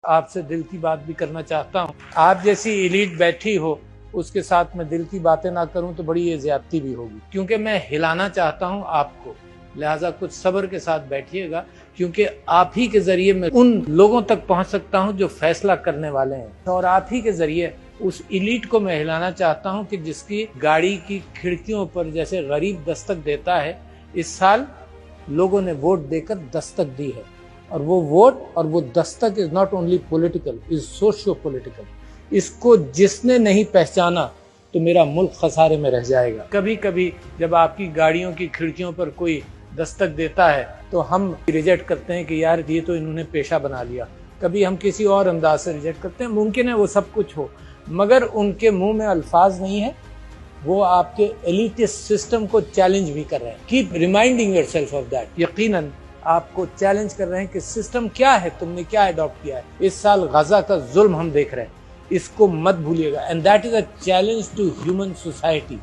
آپ سے دل کی بات بھی کرنا چاہتا ہوں. آپ جیسی ایلیٹ بیٹھی ہو اس کے ساتھ میں دل کی باتیں نہ کروں تو بڑی یہ زیادتی بھی ہوگی، کیونکہ میں ہلانا چاہتا ہوں آپ کو. لہٰذا کچھ صبر کے ساتھ بیٹھیے گا، کیونکہ آپ ہی کے ذریعے میں ان لوگوں تک پہنچ سکتا ہوں جو فیصلہ کرنے والے ہیں، اور آپ ہی کے ذریعے اس ایلیٹ کو میں ہلانا چاہتا ہوں کہ جس کی گاڑی کی کھڑکیوں پر جیسے غریب دستک دیتا ہے، اس سال لوگوں نے ووٹ دے کر دستک دی ہے. اور وہ ووٹ اور وہ دستک is not only political, is socio political. اس کو جس نے نہیں پہچانا تو میرا ملک خسارے میں رہ جائے گا. کبھی کبھی جب آپ کی گاڑیوں کی کھڑکیوں پر کوئی دستک دیتا ہے تو ہم ریجیکٹ کرتے ہیں کہ یار یہ تو انہوں نے پیشہ بنا لیا. کبھی ہم کسی اور انداز سے ریجیکٹ کرتے ہیں. ممکن ہے وہ سب کچھ ہو، مگر ان کے منہ میں الفاظ نہیں ہے. وہ آپ کے ایلیٹسٹ سسٹم کو چیلنج بھی کر رہے ہیں. Keep reminding yourself of that. یقیناً آپ کو چیلنج کر رہے ہیں کہ سسٹم کیا ہے، تم نے کیا اڈاپٹ کیا ہے. اس سال غزہ کا ظلم ہم دیکھ رہے ہیں، اس کو مت بھولیے گا. And that is a challenge to human society.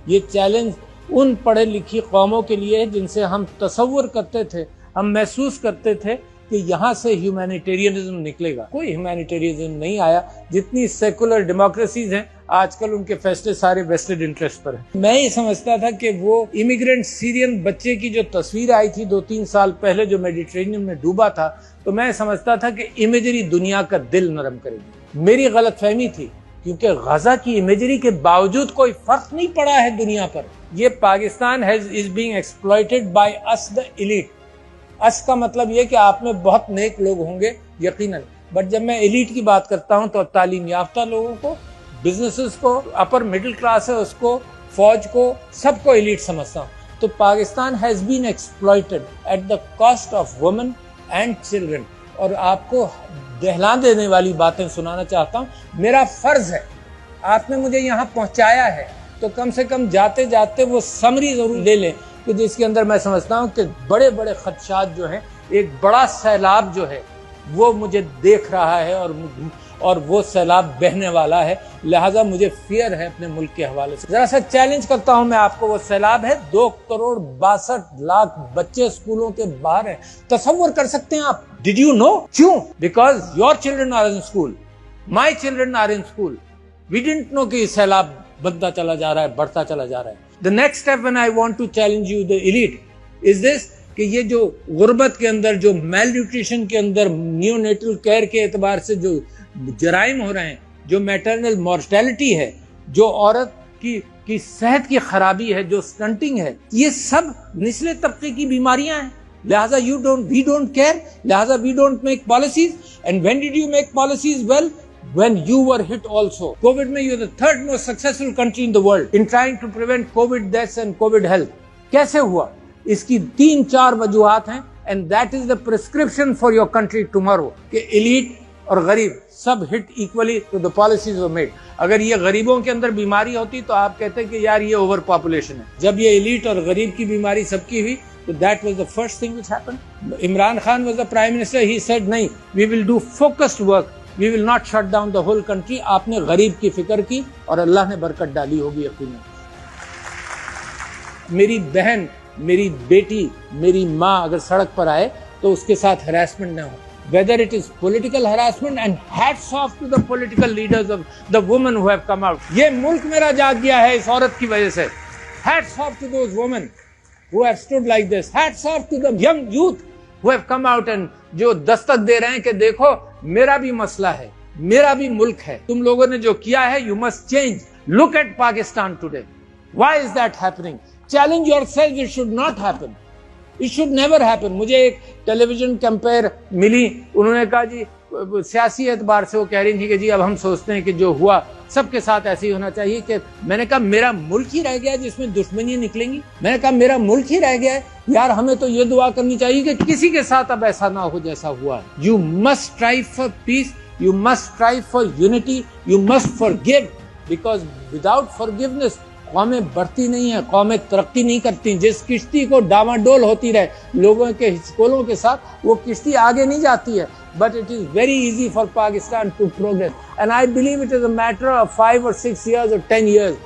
یہ چیلنج ان پڑھے لکھی قوموں کے لیے ہے جن سے ہم تصور کرتے تھے، ہم محسوس کرتے تھے کہ یہاں سے ہیومینیٹیرینزم نکلے گا. کوئی ہیومینیٹیرینزم نہیں آیا. جتنی سیکولر ڈیموکریسیز ہیں آج کل ان کے فیصلے سارے ویسٹڈ انٹرسٹ پر ہیں. میں یہ سمجھتا تھا کہ وہ امیگرینٹ سیرین بچے کی جو تصویر آئی تھی 2-3 سال پہلے جو میڈیٹرینین میں ڈوبا تھا، تو میں سمجھتا تھا کہ امیجری دنیا کا دل نرم کرے گی. میری غلط فہمی تھی، کیونکہ غزہ کی امیجری کے باوجود کوئی فرق نہیں پڑا ہے دنیا پر. یہ Pakistan is being exploited by us the elite. اس کا مطلب یہ کہ آپ میں بہت نیک لوگ ہوں گے یقیناً، بٹ جب میں ایلیٹ کی بات کرتا ہوں تو تعلیم یافتہ لوگوں کو، بزنسز کو، اپر مڈل کلاس ہے اس کو، فوج کو، سب کو ایلیٹ سمجھتا ہوں. تو Pakistan has been exploited at the cost of women and children. اور آپ کو دہلا دینے والی باتیں سنانا چاہتا ہوں. میرا فرض ہے، آپ نے مجھے یہاں پہنچایا ہے تو کم سے کم جاتے جاتے وہ سمری ضرور لے لیں کہ جس کے اندر میں سمجھتا ہوں کہ بڑے بڑے خدشات جو ہیں، ایک بڑا سیلاب جو ہے وہ مجھے دیکھ رہا ہے اور وہ سیلاب بہنے والا ہے. لہٰذا مجھے فیئر ہے اپنے ملک کے حوالے سے. ذرا سا چیلنج کرتا ہوں میں آپ کو. وہ سیلاب ہے، 2,62,00,000 بچے اسکولوں کے باہر ہیں. تصور کر سکتے ہیں آپ؟ Did you know? کیوں؟ Because your children are in school. My children are in school. We didn't know کہ یہ سیلاب بڑھتا چلا جا رہا ہے، بڑھتا چلا جا رہا ہے. The next step when I want to challenge you the elite is this کہ یہ جو غربت کے اندر، جو میل نیوٹریشن کے اندر، نیو نیٹل کیئر کے اعتبار سے جو جرائم ہو رہے ہیں، جو میٹرنل مورٹیلٹی ہے، جو عورت کی صحت کی خرابی ہے، جو سٹنٹنگ ہے، یہ سب نچلے طبقے کی بیماریاں ہیں. لہٰذا we don't care. لہٰذا we don't make policies. And when did you make policies? Well, when you were hit also. COVID میں you're the third most successful country in the world in trying to prevent COVID deaths and COVID health. کیسے ہوا؟ اس کی 3-4 وجوہات ہیں. And that is the prescription for your country tomorrow. کہ elite اور غریب سب ہٹ equally تو the policies were made. اگر یہ غریبوں کے اندر بیماری ہوتی تو آپ کہتے کہ یار یہ اوور پاپولیشن ہے. جب یہ ایلیٹ اور غریب کی بیماری سب کی ہوئی تو that was the first thing which happened. Imran Khan was the prime minister. He said نہیں, we will do focused work. We will not shut down the whole country. آپ نے غریب کی فکر کی اور اللہ نے برکت ڈالی ہوگی یقیناً. میری بہن، میری بیٹی، میری ماں اگر سڑک پر آئے تو اس کے ساتھ ہراسمنٹ نہ ہو. Whether it is political harassment, and hats off to the political leaders of the women who have come out. یہ ملک میرا جاگ گیا ہے اس عورت کی وجہ سے. Hats off to those women who have stood like this. Hats off to the young youth who have come out and جو دستک دے رہے ہیں کہ دیکھو میرا بھی مسئلہ ہے، میرا بھی ملک ہے. تم لوگوں نے جو کیا ہے you must change. Look at Pakistan today. Why is that happening? Challenge yourself. It should not happen. It should never happen. مجھے ایک ٹیلی ویژن کمپیئر ملی، انہوں نے کہا جی سیاسی اعتبار سے وہ کہہ رہی تھی کہ جی اب ہم سوچتے ہیں کہ جو ہوا سب کے ساتھ ایسے ہی ہونا چاہیے. کہ میں نے کہا میرا ملک ہی رہ گیا ہے جس میں دشمنیاں نکلیں گی. میں نے کہا میرا ملک ہی رہ گیا ہے یار، ہمیں تو یہ دعا کرنی چاہیے کہ کسی کے ساتھ اب ایسا نہ ہو جیسا ہوا. You must strive for peace. You must strive for unity. You must forgive. Because without forgiveness قومیں بڑھتی نہیں ہیں، قومیں ترقی نہیں کرتی. جس کشتی کو ڈاواڈول ہوتی رہے لوگوں کے ہچکولوں کے ساتھ، وہ کشتی آگے نہیں جاتی ہے. But it is very easy for Pakistan to progress. And I believe it is a matter of 5 or 6 years or 10 years.